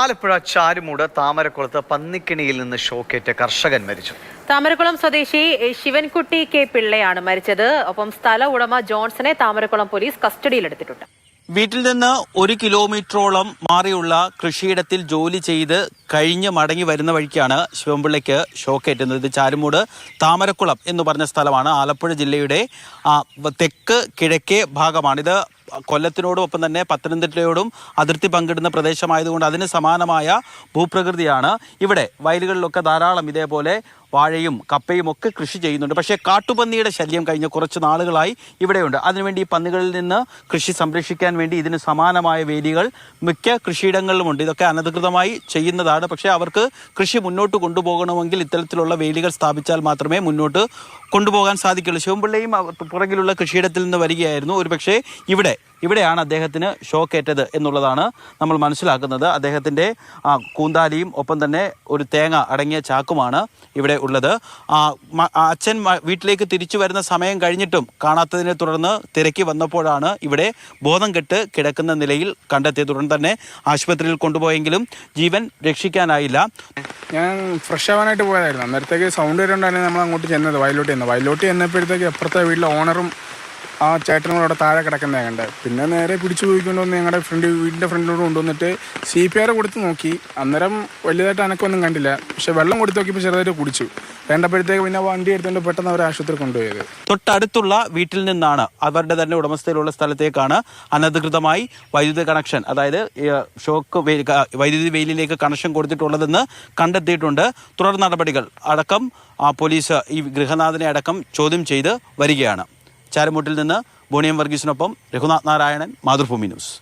ആലപ്പുഴ ചാരുമൂട് താമരക്കുളത്ത് പന്നിക്കിണിയിൽ നിന്ന് ഷോക്കേറ്റ് കർഷകൻ മരിച്ചു. താമരക്കുളം സ്വദേശി ശിവൻകുട്ടി കെ പിള്ളയാണ് മരിച്ചത്. ഒപ്പം സ്ഥല ഉടമ ജോൺസനെ താമരക്കുളം പോലീസ് കസ്റ്റഡിയിലെടുത്തിട്ടുണ്ട്. വീട്ടിൽ നിന്ന് 1 കിലോമീറ്ററോളം മാറിയുള്ള കൃഷിയിടത്തിൽ ജോലി ചെയ്ത് കഴിഞ്ഞ് മടങ്ങി വരുന്ന വഴിക്കാണ് ശിവൻപിള്ളയ്ക്ക് ഷോക്കേറ്റുന്നത്. ഇത് ചാരുമൂട് താമരക്കുളം എന്ന് പറഞ്ഞ സ്ഥലമാണ്. ആലപ്പുഴ ജില്ലയുടെ തെക്ക് കിഴക്കേ ഭാഗമാണിത്. കൊല്ലത്തിനോടും ഒപ്പം തന്നെ പത്തനംതിട്ടയോടും അതിർത്തി പങ്കിടുന്ന പ്രദേശമായതുകൊണ്ട് അതിന് സമാനമായ ഭൂപ്രകൃതിയാണ്. ഇവിടെ വയലുകളിലൊക്കെ ധാരാളം ഇതേപോലെ വാഴയും കപ്പയും ഒക്കെ കൃഷി ചെയ്യുന്നുണ്ട്. പക്ഷേ കാട്ടുപന്നിയുടെ ശല്യം കഴിഞ്ഞ കുറച്ച് നാളുകളായി ഇവിടെയുണ്ട്. അതിനുവേണ്ടി ഈ പന്നികളിൽ നിന്ന് കൃഷി സംരക്ഷിക്കാൻ വേണ്ടി ഇതിന് സമാനമായ വേലികൾ മിക്ക കൃഷിയിടങ്ങളിലുമുണ്ട്. ഇതൊക്കെ അനധികൃതമായി ചെയ്യുന്നതാണ്. പക്ഷേ അവർക്ക് കൃഷി മുന്നോട്ട് കൊണ്ടുപോകണമെങ്കിൽ ഇത്തരത്തിലുള്ള വേലികൾ സ്ഥാപിച്ചാൽ മാത്രമേ മുന്നോട്ട് കൊണ്ടുപോകാൻ സാധിക്കുള്ളൂ. ശിവൻപിള്ളയും പുറകിലുള്ള കൃഷിയിടത്തിൽ നിന്ന് വരികയായിരുന്നു. ഒരുപക്ഷെ ഇവിടെയാണ് അദ്ദേഹത്തിന് ഷോക്കേറ്റത് എന്നുള്ളതാണ് നമ്മൾ മനസ്സിലാക്കുന്നത്. അദ്ദേഹത്തിൻ്റെ കൂന്താലിയും ഒപ്പം തന്നെ ഒരു തേങ്ങ അടങ്ങിയ ചാക്കുമാണ് ഇവിടെ ഉള്ളത്. അച്ഛൻ വീട്ടിലേക്ക് തിരിച്ചു വരുന്ന സമയം കഴിഞ്ഞിട്ടും കാണാത്തതിനെ തുടർന്ന് തിരക്കി വന്നപ്പോഴാണ് ഇവിടെ ബോധം കെട്ട് കിടക്കുന്ന നിലയിൽ കണ്ടെത്തിയത്. തുടർന്ന് തന്നെ ആശുപത്രിയിൽ കൊണ്ടുപോയെങ്കിലും ജീവൻ രക്ഷിക്കാനായില്ല. ഞാൻ ഫ്രഷ് ആവാനായിട്ട് പോയതായിരുന്നു. അന്നേരത്തേക്ക് സൗണ്ട് വരുന്നുണ്ടായിരുന്നു നമ്മൾ അങ്ങോട്ട് ചെന്നത്. വയലോട്ട് ചെന്നപ്പോഴത്തേക്ക് അപ്പുറത്തെ വീട്ടിലെ ഓണറും ആ ചേട്ടനും അവിടെ താഴെ കിടക്കുന്നതാണ് കണ്ടത്. പിന്നെ നേരെ പിടിച്ചു പോയിക്കൊണ്ട് വന്ന് ഞങ്ങളുടെ വീടിൻ്റെ ഫ്രണ്ടിലോട്ട് കൊണ്ടുവന്നിട്ട് CPR കൊടുത്ത് നോക്കി. അന്നേരം വലിയതായിട്ട് അനക്കൊന്നും കണ്ടില്ല. പക്ഷെ വെള്ളം കൊടുത്ത് നോക്കിയപ്പോൾ ചെറുതായിട്ട് കുടിച്ചു. വേണ്ടപ്പോഴത്തേക്ക് പിന്നെ വണ്ടി എടുത്തുകൊണ്ട് പെട്ടെന്ന് അവർ ആശുപത്രി കൊണ്ടുപോയത്. തൊട്ടടുത്തുള്ള വീട്ടിൽ നിന്നാണ്, അവരുടെ തന്നെ ഉടമസ്ഥയിലുള്ള സ്ഥലത്തേക്കാണ് അനധികൃതമായി വൈദ്യുതി കണക്ഷൻ, അതായത് വൈദ്യുതി വേലിയിലേക്ക് കണക്ഷൻ കൊടുത്തിട്ടുള്ളതെന്ന് കണ്ടെത്തിയിട്ടുണ്ട്. തുടർ നടപടികൾ അടക്കം പോലീസ് ഈ ഗൃഹനാഥനെ അടക്കം ചോദ്യം ചെയ്ത് വരികയാണ്. ചാരുമൂട്ടിൽ നിന്ന് ബോണിയം വർഗീസിനൊപ്പം രഘുനാഥ് നാരായണൻ, മാതൃഭൂമി ന്യൂസ്.